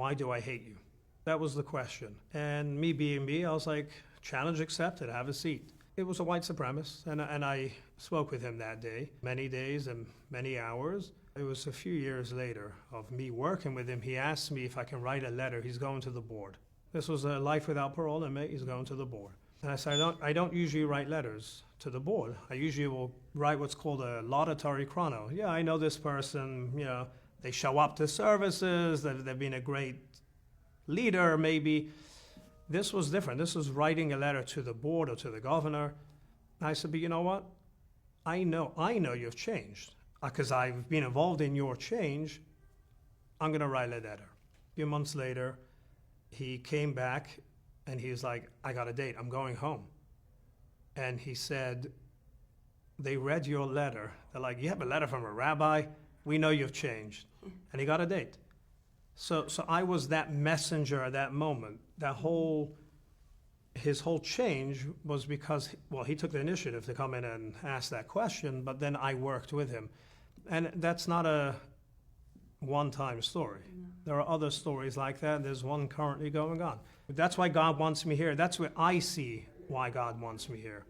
why do I hate you? That was the question. And me being me, I was like, challenge accepted, have a seat. It was a white supremacist, and I spoke with him that day, many days and many hours. It was a few years later of me working with him. He asked me if I can write a letter. He's going to the board. This was a life without parole inmate. He's going to the board. And I said, I don't usually write letters to the board. I usually will write what's called a laudatory chrono. Yeah, I know this person, they show up to services, they've been a great leader, maybe. This was different. This was writing a letter to the board or to the governor. And I said, but you know what? I know you've changed. Because I've been involved in your change, I'm going to write a letter. A few months later, he came back and he was like, I got a date. I'm going home. And he said, they read your letter. They're like, you have a letter from a rabbi? We know you've changed. And he got a date. So I was that messenger at that moment. His whole change was because, he took the initiative to come in and ask that question, but then I worked with him. And that's not a one-time story. No. There are other stories like that. There's one currently going on. That's why God wants me here. That's where I see why God wants me here.